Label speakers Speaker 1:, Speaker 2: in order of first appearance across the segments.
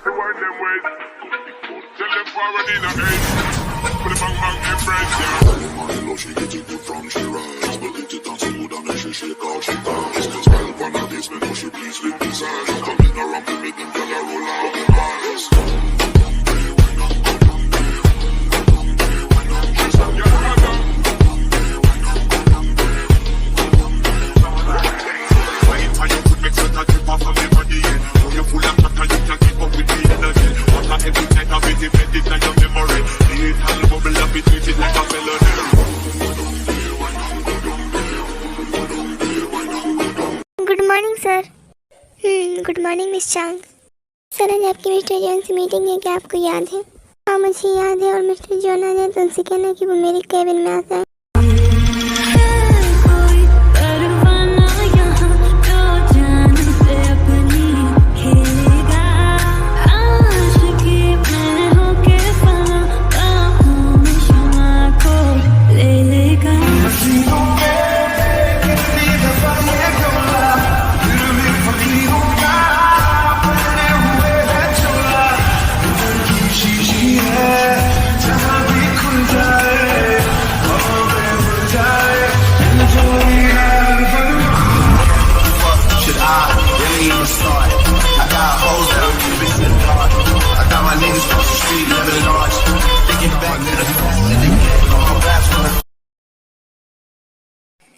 Speaker 1: to wind them ways. Tell them forward in a age. Put a bang bang embrace, yeah.
Speaker 2: Money low, she get it good from she rise. But it down so good and then she shake out, she dance. Smile upon her face, me know she pleased with this eyes. Come in around to make them girl roll out them eyes.
Speaker 3: Good morning sir. Good morning miss Chang. Sir आज आपकी mister John से meeting है, क्या आपको याद है? हाँ मुझे याद है, और मिस्टर जॉन आ जाए तो उनसे कहना कि वो मेरे केबिन में आ जाए।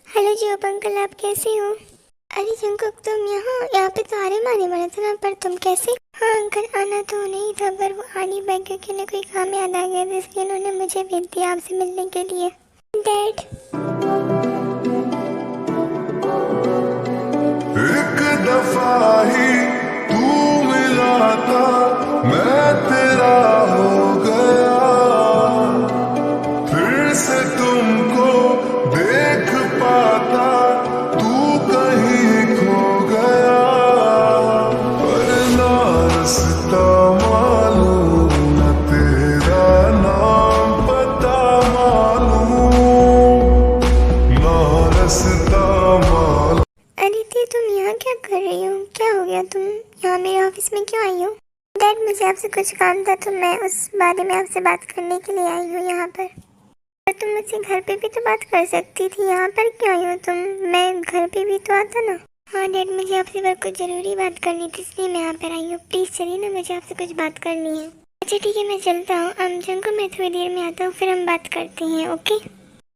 Speaker 3: हेलो जॉब अंकल, आप कैसे हो? अरे जंकुक तुम यहाँ पे तो आरे मारे बना था ना, पर तुम कैसे? हाँ अंकल आना तो नहीं था, पर वो आनी बैग के लिए कोई काम याद आ गया था, इसलिए उन्होंने मुझे भेज दिया आपसे मिलने के लिए। डैड
Speaker 4: एक दफा ही तू मिला था, मैं तेरा हो गया, फिर से तुमको देख पाता तू कहीं खो गया, पर ना रास्ता मालूम न तेरा नाम पता मालूम, ना रास्ता मालूम।
Speaker 3: अदिति तुम यहाँ क्या कर रही हो? क्या हो गया, तुम यहाँ मेरे ऑफिस में क्यों आई हो? डैड मुझे आपसे कुछ काम था, तो मैं उस बारे में आपसे बात करने के लिए आई हूँ यहाँ पर। तुम मुझसे घर पे भी तो बात कर सकती थी, यहाँ पर क्यों आई हो तुम? मैं घर पे भी तो आता ना। हाँ डैड मुझे आपसे पर कुछ ज़रूरी बात करनी थी, इसलिए मैं यहाँ पर आई हूँ। प्लीज़ चलिए ना, मुझे आपसे कुछ बात करनी है। अच्छा ठीक है मैं चलता हूँ। जंको मैं थोड़ी देर में आता हूँ, फिर हम बात करते हैं। ओके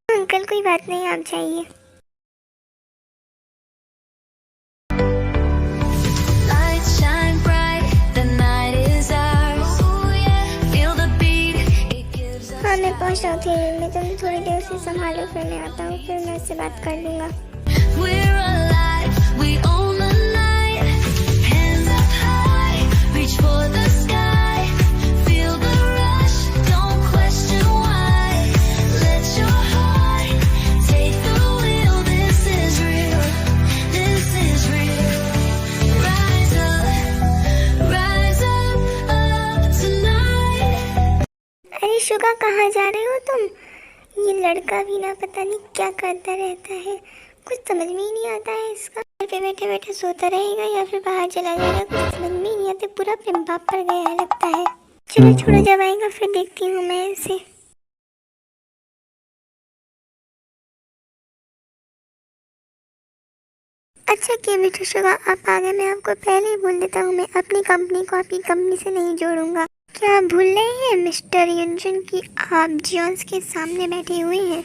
Speaker 3: अंकल कोई बात नहीं, आप जाइए। हाँ मैं पहुँच रहा हूँ थिएटर में, तुम थोड़ी देर से संभालो, फिर मैं आता हूँ, फिर मैं उससे बात कर लूँगा। अरे शुगा कहाँ जा रहे हो तुम? ये लड़का भी ना पता नहीं क्या करता रहता है, कुछ समझ में ही नहीं आता है इसका। घर पे बैठे बैठे सोता रहेगा या फिर बाहर चला जाएगा, कुछ समझ में ही नहीं आता। पूरा प्रेम बाप पर गया है लगता है। चलो छोड़ो, जब आएगा फिर देखती हूँ मैं इसे। अच्छा किया बेटा शुगा, आप आ गए। मैं आपको पहले ही बोल देता हूँ, मैं अपनी कंपनी को आपकी कंपनी से नहीं जोड़ूंगा। क्या आप भूल रहे हैं मिस्टर युनजुन की आप जॉन्स के सामने बैठे हुए हैं?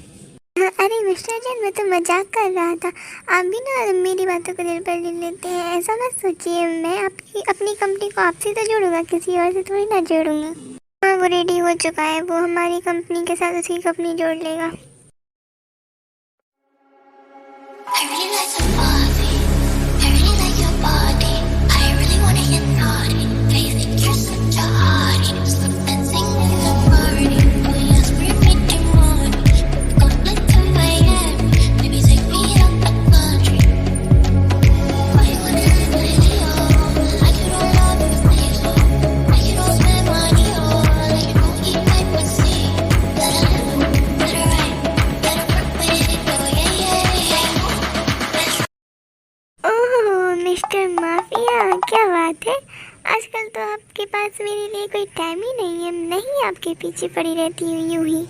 Speaker 3: अरे मिस्टर जॉन मैं तो मजाक कर रहा था, आप भी ना मेरी बातों को दिल पर ले लेते हैं, ऐसा मत सोचिए। मैं आपकी अपनी कंपनी को आपसे तो जोड़ूंगा, किसी और से थोड़ी ना जोड़ूंगा। हाँ वो रेडी हो चुका है, वो हमारी कंपनी के साथ उसकी कंपनी जोड़ लेगा। मिस्टर माफिया क्या बात है, आजकल तो आपके पास मेरे लिए कोई टाइम ही नहीं है, मैं ही आपके पीछे पड़ी रहती हूँ यूं ही।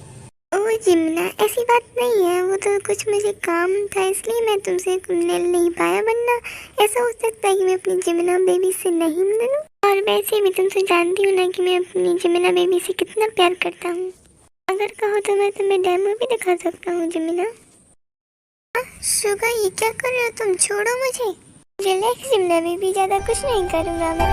Speaker 3: ओ जिमना, ऐसी बात नहीं है, वो तो कुछ मुझे काम था इसलिए मैं तुमसे मिल नहीं पाया, वरना ऐसा हो सकता है कि मैं अपनी जिमना बेबी से नहीं मिलूं। और वैसे भी तुम तो जानती हो ना कि मैं अपनी जिमना बेबी से कितना प्यार करता हूँ। अगर कहो तो मैं तुम्हें डेमो भी दिखा सकता हूँ जिमना। शुगा, ये क्या कर रहे हो तुम? छोड़ो मुझे। रिलैक्स जिमना बेबी, ज्यादा कुछ नहीं करूँगा मैं।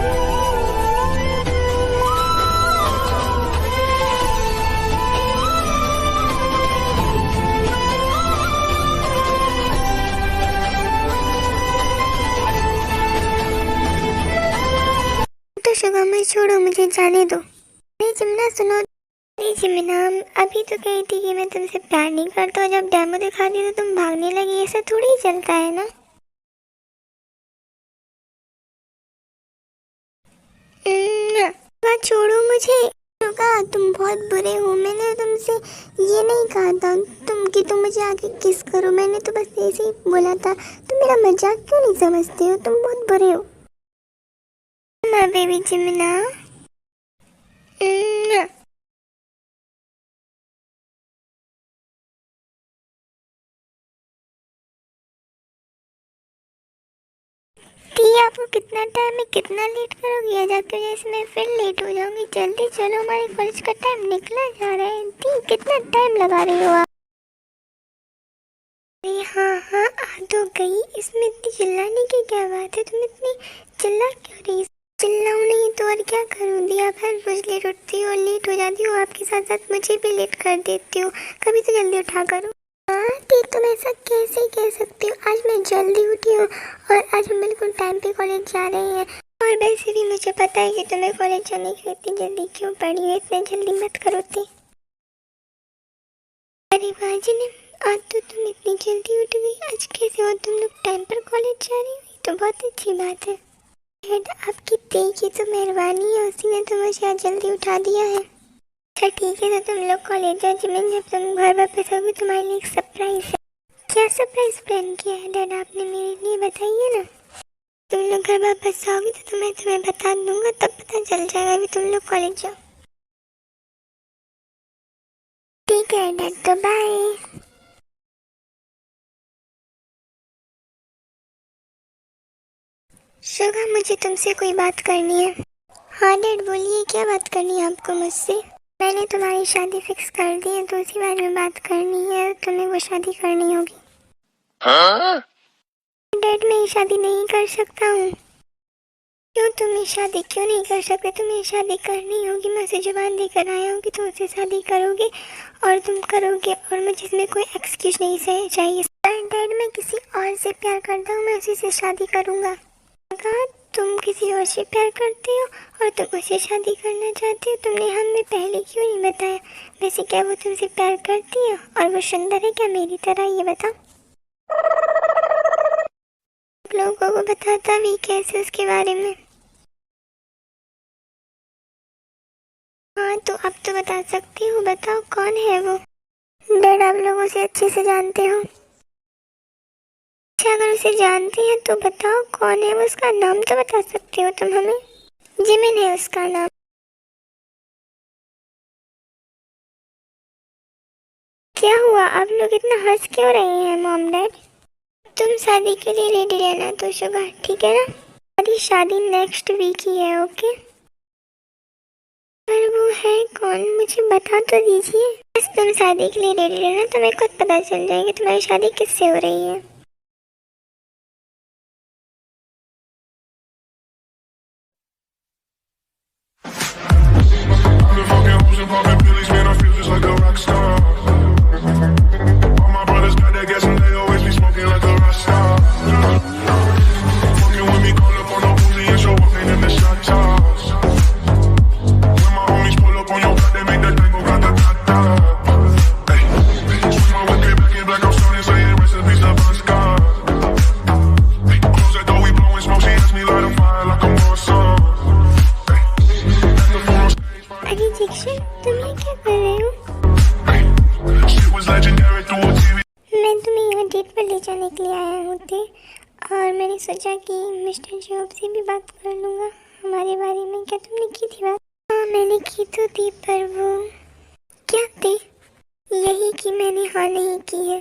Speaker 3: तो शुगा, मैं छोड़ो, मुझे जाने दो। अरे जिमना सुनो। अरे जिमना, अभी तो कही थी कि मैं तुमसे प्यार नहीं करता और जब डेमो दिखा दी तो तुम भागने लगी। ऐसा थोड़ी ही चलता है ना। छोड़ो मुझे। शुगा, तुम बहुत बुरे हो। मैंने तुमसे ये नहीं कहा था तुम मुझे आके किस करो। मैंने तो बस ऐसे ही बोला था। तुम मेरा मजाक क्यों नहीं समझते हो? तुम बहुत बुरे हो। ना बेबी जिमना। आपको कितना टाइम है, कितना लेट करोगी? आज आपकी वजह से मैं फिर लेट हो जाऊंगी। जल्दी चलो, हमारे कॉलेज का टाइम निकला जा रहा है। दी, कितना टाइम लगा रही हो आप? अरे हाँ, आ तो गई। इसमें इतनी चिल्लाने की क्या बात है? तुम इतनी चिल्ला क्यों रही? चिल्लाऊं नहीं तो और क्या करूँ? दी, आप हर रोज लेट उठती हो और लेट हो जाती हो। आपके साथ साथ मुझे भी लेट कर देती हो। कभी तो जल्दी उठा करो। दी, तुम ऐसा कैसे कह सकती हो? आज मैं जल्दी उठी हूँ और आज हम बिल्कुल टाइम पे कॉलेज जा रहे हैं। और वैसे भी मुझे पता है कि तुम्हें कॉलेज जाने के लिए इतनी जल्दी क्यों पड़ी है। इतनी जल्दी मत करो दी। अरे बाजी ने, आज तो तुम इतनी जल्दी उठ गई। आज कैसे हो तुम लोग टाइम पर कॉलेज जा रही हो? तो बहुत अच्छी बात है। आपकी दी की तो मेहरबानी है, उसी ने तो मुझे आज जल्दी उठा दिया है। अच्छा ठीक है, तो तुम लोग कॉलेज जाओ। जिमिन, जब तुम घर वापस आओगे तुम्हारे लिए एक सरप्राइज है। क्या सरप्राइज प्लान किया है डैड आपने मेरे लिए? बताइए ना। तुम लोग घर वापस जाओगे तो मैं तुम्हें बता दूंगा, तब पता चल जाएगा। अभी तुम लोग कॉलेज जाओ। ठीक है डैड, तो बाय। शुगा, मुझे तुमसे कोई बात करनी है। हाँ डैड बोलिए, क्या बात करनी है आपको मुझसे? मैंने तुम्हारी शादी फिक्स कर दी है, तो उसी बारे में बात करनी है। तुम्हें वो शादी करनी होगी। हाँ? डैड, मैं ये शादी नहीं कर सकता हूँ। क्यों? तुम ये शादी क्यों नहीं कर सकते? तुम्हें शादी करनी होगी। मैं उसे जुबान देकर आया हूँ कि तुम उससे शादी करोगे और तुम करोगे, और मुझे इसमें कोई एक्सक्यूज नहीं चाहिए। डैड, मैं किसी और से प्यार करता हूँ, मैं उसी से शादी करूँगा। तुम किसी और से प्यार करते हो और तुम उससे शादी करना चाहते हो? तुमने हमें पहले क्यों नहीं बताया? वैसे क्या वो तुमसे प्यार करती है और वो सुंदर है क्या मेरी तरह? ये बताओ। लोगों को बताता भी कैसे उसके बारे में? हाँ, तो अब तो बता सकती हो। बताओ कौन है वो? डैड, आप लोगों से अच्छे से जानते हो। अच्छा, अगर उसे जानती हैं तो बताओ कौन है वो? उसका नाम तो बता सकते हो तुम हमें। जिमिन है उसका नाम। क्या हुआ? आप लोग इतना हंस क्यों रहे हैं मॉम डैड? तुम शादी के लिए रेडी रहना तो शुगा, ठीक है ना? हमारी शादी नेक्स्ट वीक ही है, ओके? पर वो है कौन, मुझे बता तो दीजिए। बस तुम शादी के लिए रेडी रहना, तुम्हें खुद पता चल जाएगा तुम्हारी शादी किससे हो रही है।
Speaker 4: Popping pillies, man, I feel just like a rock star. All my brothers got that gas and they always be smoking like a rock star. Fucking with me, call up on the Uzi and show up in the shot toss. When my homies pull up on your block, they make that tango grata-ta-ta. Hey, swing my whip, get back in black, I'm starting saying recipes to Bon Scott. Hey, close that door, we blowing smoke, she asked me light a fire like I'm on some.
Speaker 3: अरे दीक्षित, तुम ये क्या कर रहे हो? मैं तुम्हें यहाँ डेट पर ले जाने के लिए आया हूँ थे, और मैंने सोचा कि मिस्टर जॉब से भी बात कर लूँगा। हमारे बारे में? क्या तुमने की थी बात? हाँ मैंने की तो थी, पर वो क्या थी? यही कि मैंने हाँ नहीं की है।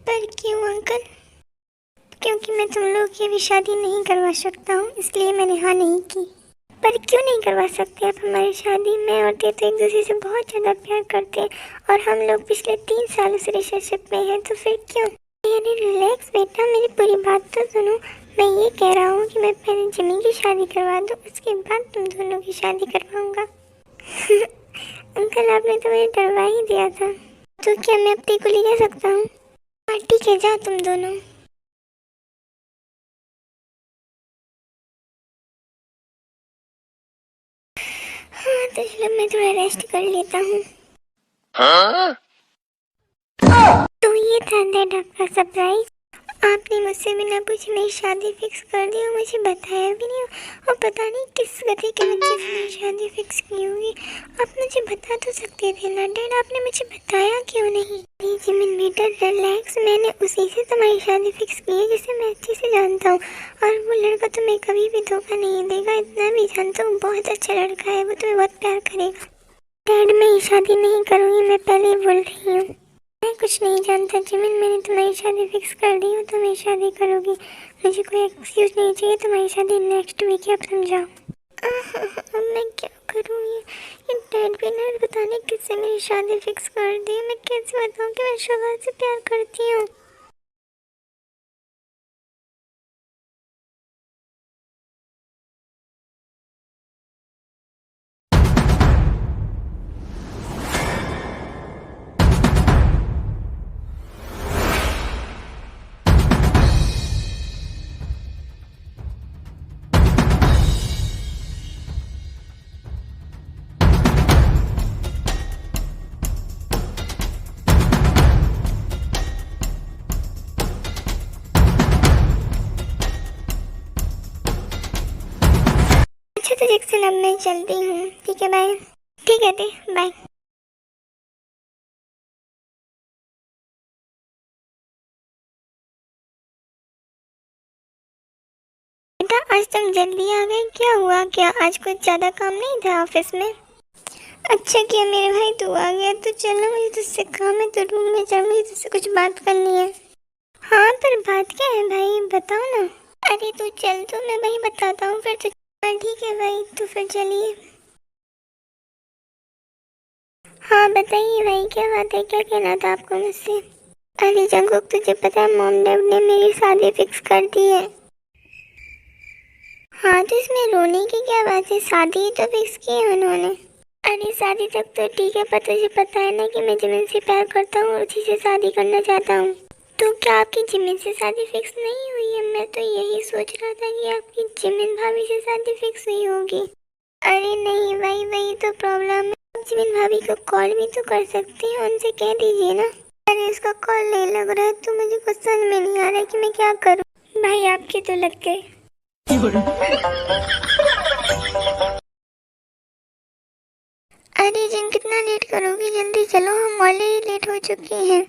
Speaker 3: पर क्यों अंकल? क्योंकि मैं तुम लोग की अभी शादी नहीं करवा सकता हूँ, इसलिए मैंने हाँ नहीं की। पर क्यों नहीं करवा सकते आप हमारी शादी? मैं और ते तो एक दूसरे से बहुत ज़्यादा प्यार करते हैं और हम लोग पिछले 3 सालों से रिलेशनशिप में हैं, तो फिर क्यों? अरे रिलैक्स बेटा, मेरी पूरी बात तो सुनो। मैं ये कह रहा हूँ कि मैं पहले जिमी की शादी करवा दूँ, उसके बाद तुम दोनों की शादी करवाऊँगा। अंकल आपने तो मुझे डरवा ही दिया था, तो क्या मैं अपने को ले जा सकता हूँ? हाँ ठीक है, जाओ तुम दोनों। हाँ तो चलो मैं थोड़ा रेस्ट कर लेता हूँ। तो ये था दैट आपका सरप्राइज। आपने मुझसे बिना पूछे मेरी शादी फिक्स कर दी और मुझे बताया भी नहीं, और पता नहीं किस गधे के बच्चे से मेरी शादी फिक्स की होगी। आप मुझे बता तो सकते थे ना डैड, आपने मुझे बताया क्यों नहीं? जिमिन बेटा रिलैक्स, मैंने उसी से तुम्हारी शादी फिक्स की है जिसे मैं अच्छे से जानता हूँ, और वो लड़का तुम्हें कभी भी धोखा नहीं देगा, इतना भी जानता हूँ। बहुत अच्छा लड़का है वो, तुम्हें बहुत प्यार करेगा। डैड मैं ये शादी नहीं करूँगी, मैं पहले ही बोल रही हूँ। मैं कुछ नहीं जानता जिमिन, मैंने तुम्हारी शादी फिक्स कर दी हो, तुम मेरी शादी करोगी। मुझे कोई एक्सक्यूज नहीं चाहिए, तुम्हारी शादी नेक्स्ट वीक है, अब समझाओ। अब मैं क्या करूँ? ये डैड भी ना बताने किससे मेरी शादी फिक्स कर दी। मैं कैसे बताऊँ कि मैं शोभा से प्यार करती हूँ? अच्छा तो जैक्सन अब मैं चलती हूँ, ठीक है बाय। ठीक है थे बाय। बेटा आज तक जल्दी आ गए, क्या हुआ? क्या आज कुछ ज़्यादा काम नहीं था ऑफिस में? अच्छा किया मेरे भाई तू आ गया, तो चलो मुझे तुझसे काम है, तो रूम में चल, मुझे तुझसे कुछ बात करनी है। हाँ पर बात क्या है भाई, बताओ ना। अरे तू चल, तो मैं भाई बताता हूँ फिर तो। ठीक है भाई, तो फिर चलिए। हाँ बताइए भाई, क्या बात है, क्या कहना था आपको मुझसे? अरे जंगकुक तुझे पता है मॉम डैड ने मेरी शादी फिक्स कर दी है। हाँ तो इसमें रोने की क्या बात है, शादी ही तो फिक्स की है उन्होंने। अरे शादी तक तो ठीक है, पर तुझे पता है ना कि मैं जिमिन से प्यार करता हूँ और उसी से शादी करना चाहता हूँ। तो क्या आपकी जिमिन से शादी फिक्स नहीं हुई है? मैं तो यही सोच रहा था कि आपकी जिमिन भाभी से शादी फिक्स हुई होगी। अरे नहीं भाई, वही तो प्रॉब्लम है। आप जिमिन भाभी को कॉल भी तो कर सकते हैं, उनसे कह दीजिए ना। अरे इसका कॉल नहीं लग रहा है, तो मुझे कुछ समझ में नहीं आ रहा है कि मैं क्या करूँ। भाई आपके तो लग गए। अरे जिन कितना लेट करोगी, जल्दी चलो, हम ऑलरेडी लेट हो चुके हैं।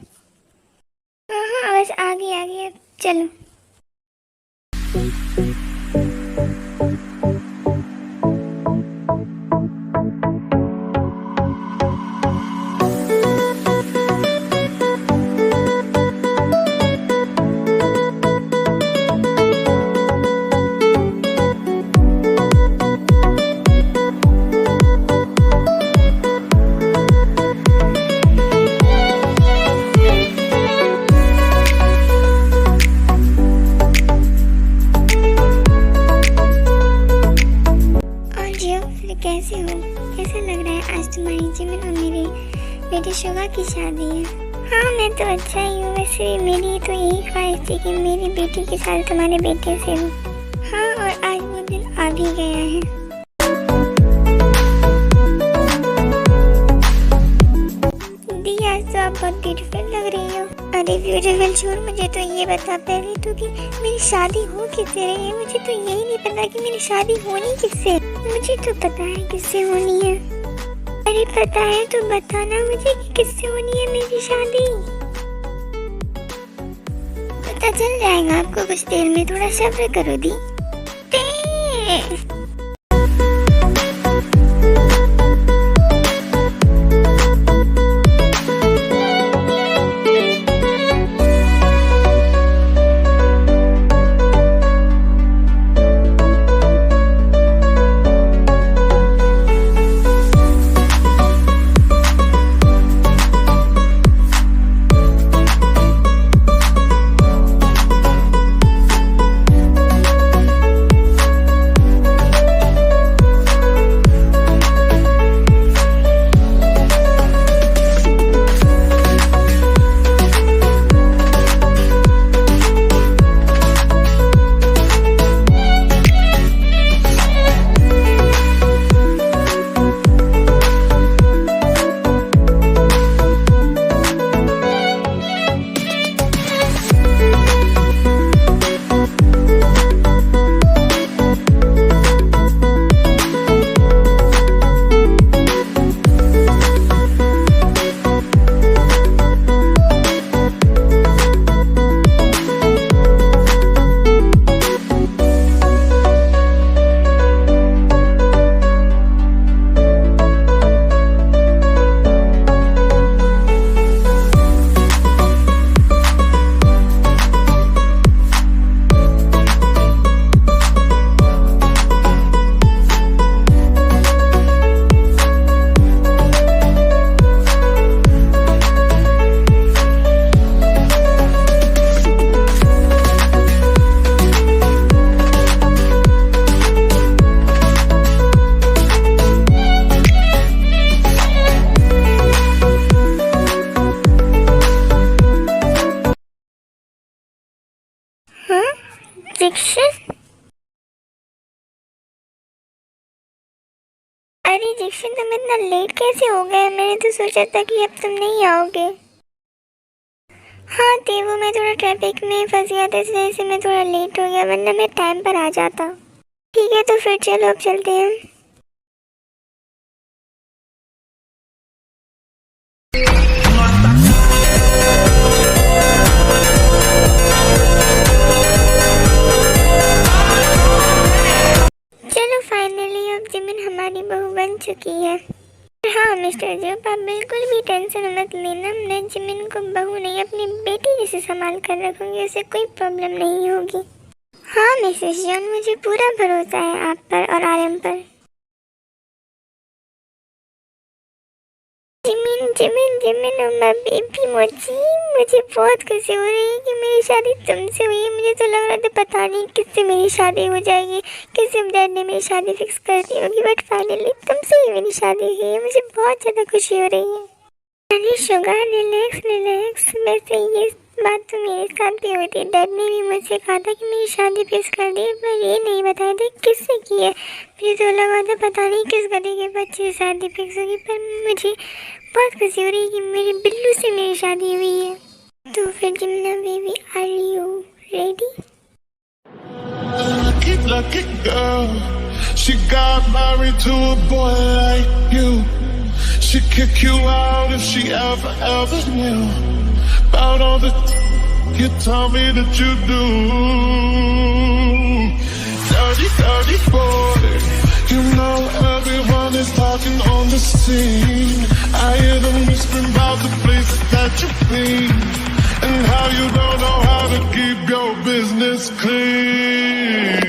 Speaker 3: हाँ हाँ बस आगे अब चलो। कैसे हो? कैसा लग रहा है? आज तुम्हारी जिमिन और मेरे बेटे शोभा की शादी है। हाँ मैं तो अच्छा ही हूँ, वैसे मेरी तो यही ख्वाहिश थी कि मेरी बेटी की शादी तुम्हारे बेटे से हो। हाँ और आज वो दिन आ भी गया है। दी आज तो आप बहुत ब्यूटीफुल लग रही हो। अरे ब्यूटीफुल छोड़, मुझे तो ये बता पहले तो कि मेरी शादी हो किससे रही है? मुझे तो यही नहीं पता कि मेरी शादी होनी किससे। मुझे तो पता है किससे होनी है। अरे पता है तो बताना मुझे कि किससे होनी है मेरी शादी। पता चल जाएगा आपको कुछ देर में, थोड़ा सब्र करो दी। जिक्शन, अरे जिक्शन तुम इतना लेट कैसे हो गए? मैंने तो सोचा था कि अब तुम नहीं आओगे। हाँ देवो, मैं थोड़ा ट्रैफिक में फंस गया था, इस वजह से मैं थोड़ा लेट हो गया, वरना मैं टाइम पर आ जाता। ठीक है तो फिर चलो अब चलते हैं। चलो फाइनली अब जिमिन हमारी बहू बन चुकी है। हाँ मिस्टर जोब, आप बिल्कुल भी टेंशन मत लेना, मैं जिमिन को बहू नहीं अपनी बेटी जैसे संभाल कर रखूंगी, उसे कोई प्रॉब्लम नहीं होगी। हाँ मिसेस जॉन, मुझे पूरा भरोसा है आप पर और आर्यन पर। जिमिन जिमिन जिमिन उम्मा बेबी मोची, मुझे बहुत खुशी हो रही है कि मेरी शादी तुमसे हुई है। मुझे तो लग रहा था पता नहीं किससे मेरी शादी हो जाएगी, किसी डैड ने मेरी शादी फिक्स कर दी होगी, बट फाइनली तुमसे ही मेरी शादी हुई है। मुझे बहुत ज़्यादा खुशी हो रही है। अरे शुगर रिलैक्स रिलैक्स, वैसे ये बात तो मेरे साथ भी हुई थी। डैड ने भी मुझसे कहा था कि मेरी शादी फिक्स कर दी, पर ये नहीं बताया था किससे की है। मुझे तो लगा था पता नहीं किस गधे के बच्चे से शादी फिक्स होगी, पर मुझे बहुत खुशी हो रही है कि मेरी बिल्लू से मेरी शादी हुई है। तो फिर जिमना baby, are you ready?
Speaker 4: Lucky girl, she got married to a boy like you. She'd kick you out if she ever knew about all the you tell me that you do. Dirty boy, you know everyone is talking on the scene. I hear them whispering about the places that you've been and how you don't know how to keep your business clean.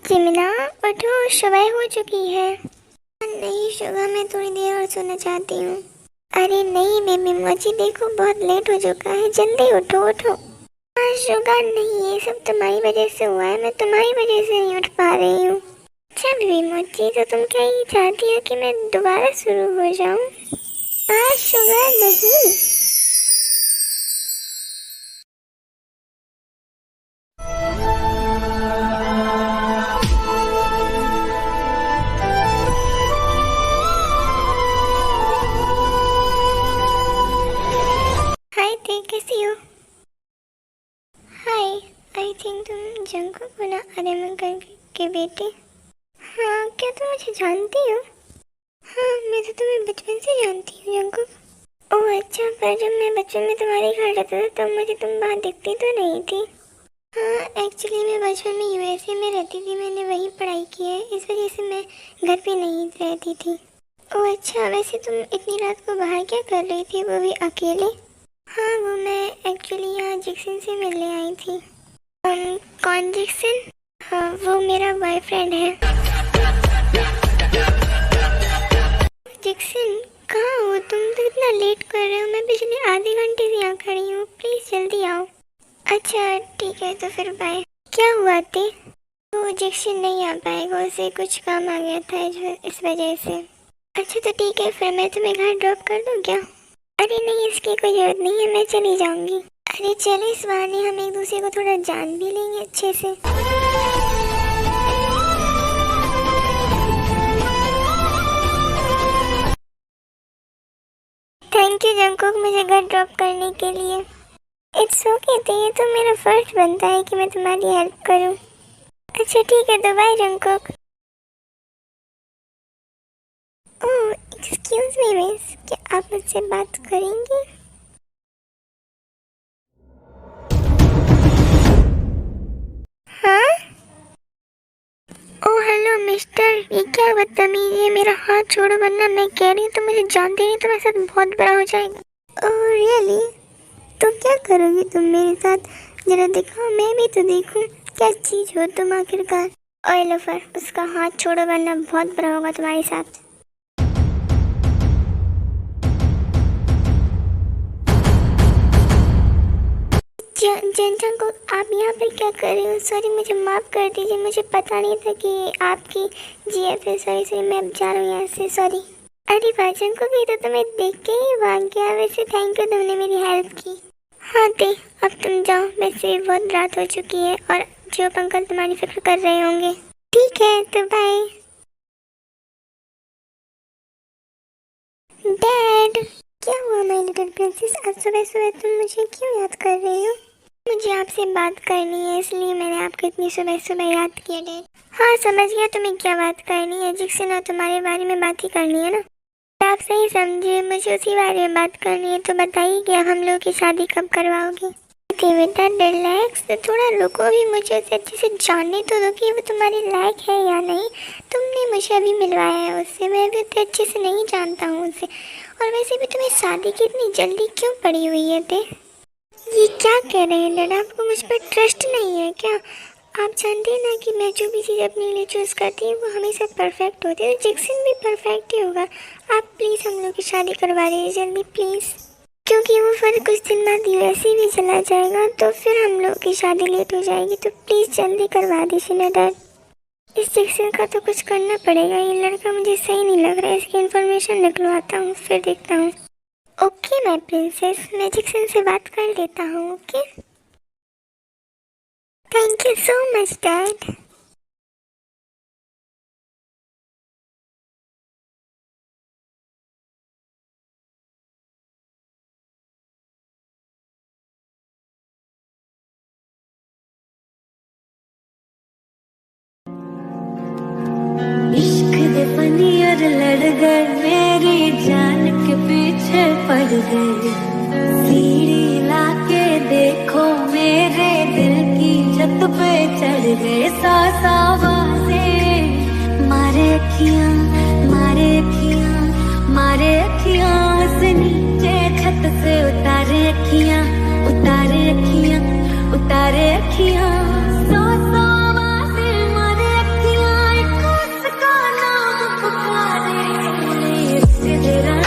Speaker 3: जिमिना उठो, सुबह हो चुकी है। नहीं sugar, मैं थोड़ी देर और सोना चाहती हूँ। अरे नहीं बेबी मोची, देखो बहुत लेट हो चुका है, जल्दी उठो उठो। हाँ शुगर नहीं, ये सब तुम्हारी वजह से हुआ है, मैं तुम्हारी वजह से नहीं उठ पा रही हूँ। अच्छा बेबी मोची, तो तुम क्या ये चाहती हो कि मैं दोबारा शुरू हो जाऊँ? हाँ शुगर नहीं। हाय ते, कैसी हो? हाय, आई थिंक तुम जंकुक हो ना, अरेमन अंकल के बेटे। हाँ, क्या तुम मुझे जानती हो? हाँ, मैं तो तुम्हें बचपन से जानती हूँ जंकुक। ओह अच्छा, पर जब मैं बचपन में तुम्हारे घर रहता था तब मुझे तुम बाहर दिखती तो नहीं थी। हाँ, एक्चुअली मैं बचपन में यूएसए में रहती थी, मैंने वहीं पढ़ाई की है, इस वजह से मैं घर पे नहीं रहती थी। ओह अच्छा, वैसे तुम इतनी रात को बाहर क्या कर रही थी, वो भी अकेले? हाँ, वो मैं एक्चुअली यहाँ जैक्सन से मिलने आई थी। कौन जैक्सन? हाँ, वो मेरा बॉयफ्रेंड है। जैक्सन कहाँ हो तुम? तो इतना लेट कर रहे हो, मैं पिछले आधे घंटे से यहाँ खड़ी हूँ, प्लीज जल्दी आओ। अच्छा ठीक है, तो फिर बाय। क्या हुआ थे? वो जैक्सन नहीं आ पाएगा, उसे कुछ काम आ गया था इस वजह से। अच्छा तो ठीक है, फिर मैं तुम्हें घर ड्रॉप कर दूँ क्या? अरे नहीं, इसकी कोई जरूरत नहीं है, मैं चली जाऊंगी। अरे चलो, इस बहाने हम एक दूसरे को थोड़ा जान भी लेंगे अच्छे से। थैंक यू जंकुक मुझे घर ड्रॉप करने के लिए। इट्स ओके, तो ये तो मेरा फर्ज बनता है कि मैं तुम्हारी हेल्प करूं। अच्छा ठीक है, तो bye Jungkook. Oh excuse me miss, क्या आप मुझसे बात करेंगे? हाँ? ओह हेलो मिस्टर, ये क्या बदतमीजी है, मेरा हाथ छोड़ो वरना मैं कह रही हूँ तो मुझे जानते नहीं, तुम्हारे साथ बहुत बड़ा हो जाएगा। Oh really? तो क्या करोगी तुम मेरे साथ, जरा दिखाओ मैं भी तो देखूं क्या चीज हो तुम आखिरकार। ओए लोफर, उसका हाथ छोड़ो वरना बहुत बड़ा होगा तुम्हारे साथ। जन को आप यहाँ पर क्या कर रहे हो? सॉरी मुझे माफ़ कर दीजिए, मुझे पता नहीं था कि आपकी जीएफ है। सॉरी मैं अब जा रहा हूँ यहाँ से, सॉरी। अरे भाजन को भी तो तुम्हें देख के ही भाग गया। वैसे थैंक यू, तुमने मेरी हेल्प की। हाँ ते, अब तुम जाओ, वैसे बहुत रात हो चुकी है और जो अंकल तुम्हारी फिक्र कर रहे होंगे। ठीक है, तो बाय। डैड, क्या हुआ माय लिटिल प्रिंसेस, आज सुबह सुबह तुम मुझे क्यों याद कर रही हो? मुझे आपसे बात करनी है, इसलिए मैंने आपको इतनी सुबह सुबह याद किया डैड। हाँ समझ गया तुम्हें क्या बात करनी है, जिससे तुम्हारे बारे में बात ही करनी है ना। आप सही समझे, मुझे उसी बारे में बात करनी है। तो बताइए कि आप हम लोग की शादी कब करवाओगे? बेटा रिलैक्स, तो थोड़ा रुको भी, मुझे उसे अच्छे से जानने तो दो कि वो तुम्हारे लायक है या नहीं। तुमने मुझे अभी मिलवाया है उससे, मैं भी उतने अच्छे से नहीं जानता हूँ उसे। और वैसे भी तुम्हें शादी की इतनी जल्दी क्यों पड़ी हुई है? ये क्या कह रहे हैं डैड, आपको मुझ पर ट्रस्ट नहीं है क्या? आप जानते हैं ना कि मैं जो भी चीज़ अपने लिए चूज़ करती हूँ वो हमेशा परफेक्ट होती है। तो जैक्सन भी परफेक्ट ही होगा। आप प्लीज़ हम लोग की शादी करवा दीजिए जल्दी प्लीज़, क्योंकि वो फिर कुछ दिन बाद यूएसए भी चला जाएगा, तो फिर हम लोग की शादी लेट हो जाएगी। तो प्लीज़ जल्दी करवा दीजिए ना डैड। इस जैक्सन का तो कुछ करना पड़ेगा, ये लड़का मुझे सही नहीं लग रहा है। इसकी इन्फॉर्मेशन निकलवाता हूँ, फिर देखता हूँ। ओके माय प्रिंसेस, मैं जैक्सन से बात कर लेता हूँ। Okay, thank you so much dad.
Speaker 5: इश्क दे पनियर लड़ गए, मेरी जान के पीछे पड़ गए। सीढ़ी लाके देखो, मेरे दिल की छत पे चढ़ गए। सासा बासे मारे अखियां, मारे अखियां, मारे अखियां, उस नीचे छत से उतारे अखियां, उतारे अखियां, उतारे अखियां। सासा बासे मारे अखियां, एक उसका नाम पुकारे। तेरा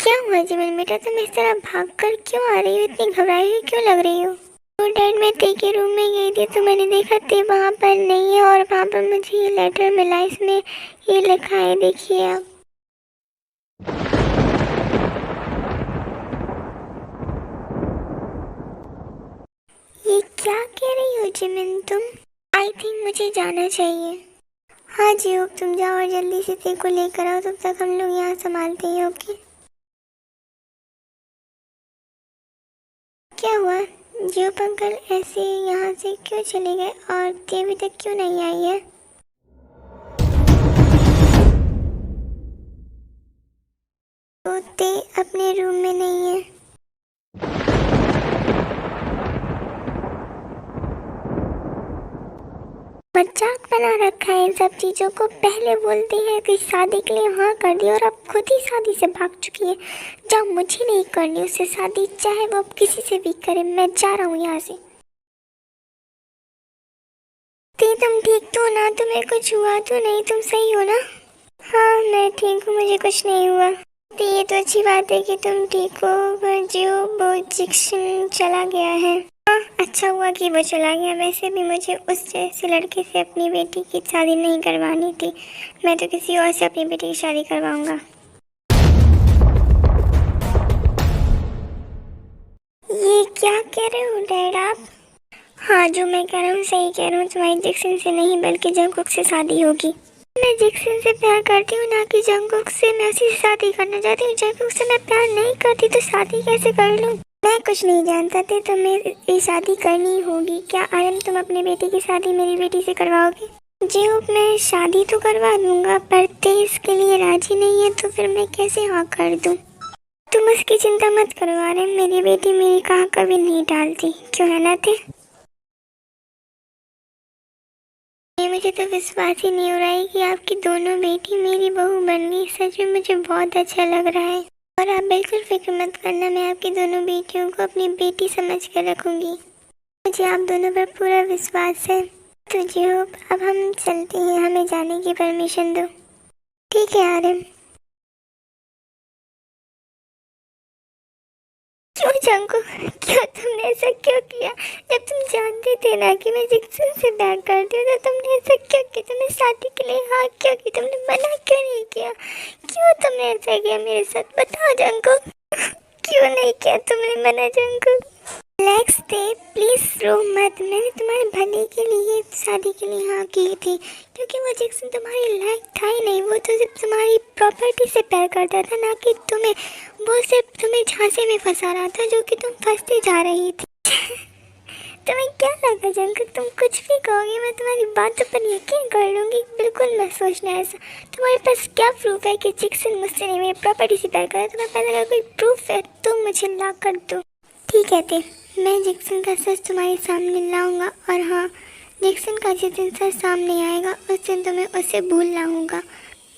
Speaker 3: क्या हुआ जिमिन बेटा, तुम इस तरह भागकर क्यों आ रही हो? इतनी घबराई हुई क्यों लग रही हो? तो डैड, मैं ते के रूम में गई थी तो मैंने देखा ते वहाँ पर नहीं है और वहाँ पर मुझे ये लेटर मिला, इसमें ये लिखा है, देखिए आप। ये क्या कह रही हो जिमिन तुम? आई थिंक मुझे जाना चाहिए। हाँ जी हो, तुम जाओ और जल्दी से ते को लेकर आओ, तब तक हम लोग यहाँ संभालते हैं। ओके। क्या हुआ जियो अंकल, ऐसे यहाँ से क्यों चले गए और ते अभी तक क्यों नहीं आई है? तो ते अपने रूम में नहीं है। मजाक बना रखा है इन सब चीज़ों को। पहले बोलती है कि शादी के लिए हाँ कर दी और अब खुद ही शादी से भाग चुकी है। जब मुझे नहीं करनी उससे शादी, चाहे वो अब किसी से भी करे, मैं जा रहा हूँ यहाँ से। ते तुम ठीक तो ना? तुम्हें कुछ हुआ तो नहीं? तुम सही हो ना? हाँ मैं ठीक हूँ, मुझे कुछ नहीं हुआ। तो ये तो अच्छी बात है कि तुम ठीक हो, पर जो वो जिक्सन चला गया है। हाँ अच्छा हुआ कि वो चला गया। वैसे भी मुझे उस जैसे लड़के से अपनी बेटी की शादी नहीं करवानी थी। मैं तो किसी और से अपनी बेटी की शादी करवाऊंगा। ये क्या कह रहे हो डैड आप? हाँ जो मैं कह रहा हूँ सही कह रहा हूँ। तुम्हारी जिक्सन से नहीं बल्कि जंगकुक से शादी होगी। मैं जिक्सन से प्यार करती हूँ ना कि जंगकुक से। मैं उसी से शादी करना चाहती हूँ। जंगकुक से मैं प्यार नहीं करती तो शादी कैसे कर लूँ? मैं कुछ नहीं जानता थे, तुम्हें ये शादी करनी होगी। क्या आर्यन तुम अपने बेटे की शादी मेरी बेटी से करवाओगे? जी मैं शादी तो करवा दूंगा, पर ते इसके लिए राजी नहीं है तो फिर मैं कैसे हाँ कर दूं? तुम उसकी चिंता मत करो आर्यन, मेरी बेटी मेरी कहाँ कभी नहीं डालती, क्यों है ना ते? मुझे तो विश्वास ही नहीं हो रहा है कि आपकी दोनों बेटी मेरी बहू बन गई। सच में मुझे बहुत अच्छा लग रहा है। और आप बिल्कुल फिक्र मत करना, मैं आपकी दोनों बेटियों को अपनी बेटी समझ कर रखूंगी। मुझे आप दोनों पर पूरा विश्वास है। तो जी हो, अब हम चलते हैं, हमें जाने की परमिशन दो। ठीक है आर्यन। क्यों जंगकुक, क्यों तुमने ऐसा क्यों किया? जब तुम जानते थे ना कि मैं जिक्सन से प्यार करती हूँ तो तुमने ऐसा क्यों किया? तुमने शादी के लिए हाँ क्यों की? तुमने मना क्यों नहीं किया? क्यों तुमने ऐसा किया मेरे साथ? बताओ जंगकुक, क्यों नहीं किया तुमने मना? जंगकुक रिलैक्स थे, प्लीज रो मत। मैंने तुम्हारे भले के लिए शादी के लिए हाँ की थी, क्योंकि वो जिक्सन तुम्हारी लायक था ही नहीं। वो तो सिर्फ तुम्हारी प्रॉपर्टी से प्यार करता था, ना कि तुम्हें। वो सिर्फ तुम्हें झांसे में फंसा रहा था, जो कि तुम फंसते जा रही थी। तुम्हें क्या लगा जंगकुक, तुम कुछ भी कहोगे मैं तुम्हारी बातों पर यकीन कर लूँगी? बिल्कुल मत सोचना ऐसा। तुम्हारे पास क्या प्रूफ है कि जिक्सन मुझसे नहीं मेरी प्रॉपर्टी से प्यार करता? तुम्हारे पास अगर कोई प्रूफ है तो मुझे ला कर दो। ठीक है ते, मैं जिक्सन का सच तुम्हारे सामने लाऊंगा। और हाँ, जिक्सन का जिस दिन सच सामने आएगा उस दिन तुम्हें उसे भूल लाऊंगा,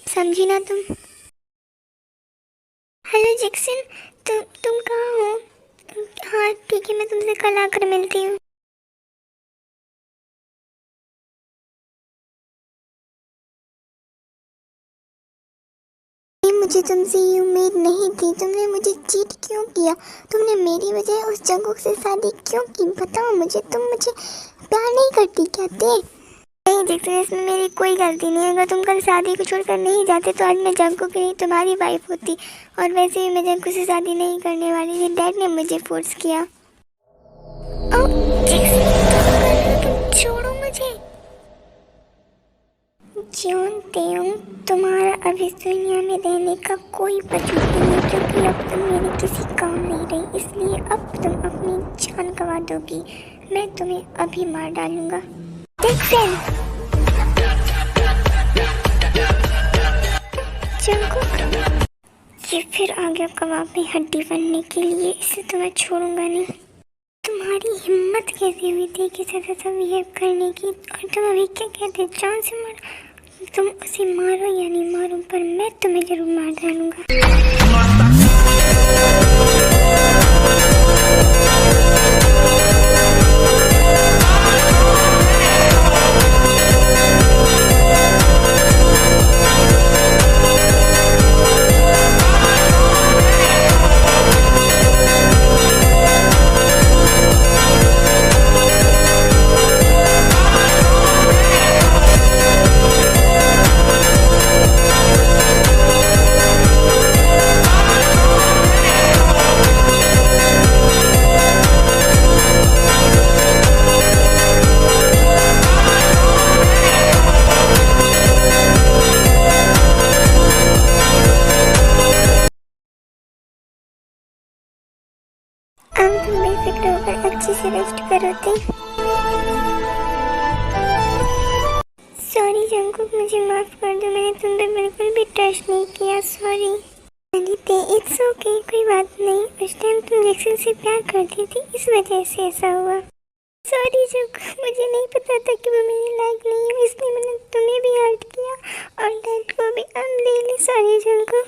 Speaker 3: समझी ना तुम? हेलो जिक्सन, तुम कहाँ हो? हाँ ठीक है, मैं तुमसे कल आकर मिलती हूँ। मुझे तुमसे ये उम्मीद नहीं थी। तुमने मुझे चीट क्यों किया? तुमने मेरी वजह उस जंगकुक से शादी क्यों की? बताओ मुझे, तुम मुझे प्यार नहीं करती क्या थे? नहीं जिक्सन, इसमें मेरी कोई गलती नहीं है। अगर तुम कल शादी को छोड़कर नहीं जाते तो आज मैं जंगकुक की नहीं तुम्हारी वाइफ होती। और वैसे भी मैं जंगकुक से शादी नहीं करने वाली थी, डैड ने मुझे फोर्स किया। तुम छोड़ो मुझे। त्यों तुम्हारा अब इस दुनिया में रहने का कोई वजूद नहीं है, क्योंकि अब तुम मेरी किसी काम नहीं रही। इसलिए अब तुम अपनी जान गंवा दोगी। मैं तुम्हें अभी मार डालूंगा। जिक्सन, जंगकुक, ये फिर आ गया कबाब में हड्डी बनने के लिए। इसे तो मैं छोड़ूंगा नहीं। तुम्हारी हिम्मत कैसे हुई थी कि ऐसा बिहेव करने की? और तुम अभी क्या कहते? जान से मार। तुम उसे मारो या नहीं मारो, पर मैं तुम्हें जरूर मार डालूंगा। अच्छे से रेस्ट करो थे। सॉरी जंकुक, मुझे माफ कर दो, मैंने तुम पे बिल्कुल भी ट्रस्ट नहीं किया, सॉरी। अदिति इट्स ओके, कोई बात नहीं, उस टाइम तुम जैक्सन से प्यार करती थी, इस वजह से ऐसा हुआ। सॉरी जंकुक, मुझे नहीं पता था कि वो मेरे लायक नहीं है, इसलिए मैंने तुम्हें भी हर्ट किया और डैड को भी। I am really sorry Jungkook.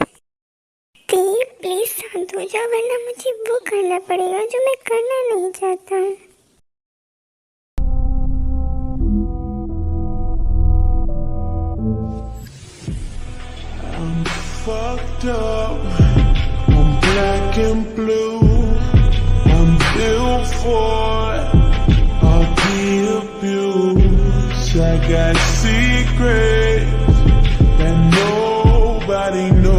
Speaker 3: Please शांत हो जाओ, वरना मुझे वो करना पड़ेगा जो मैं करना नहीं चाहता हूँ।
Speaker 4: Fucked up, I'm black and blue, I'm built for all the abuse. I got secrets that nobody knows.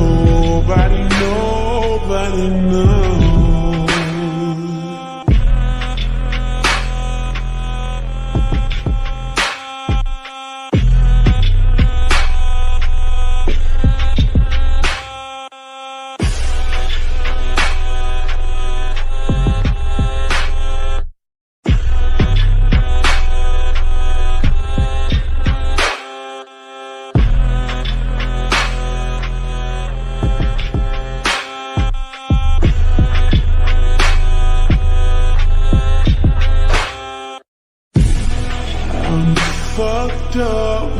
Speaker 4: Fucked up,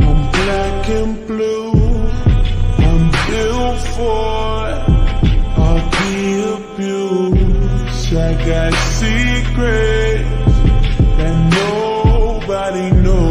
Speaker 4: I'm black and blue, I'm built for all the abuse. I got secrets that nobody knows.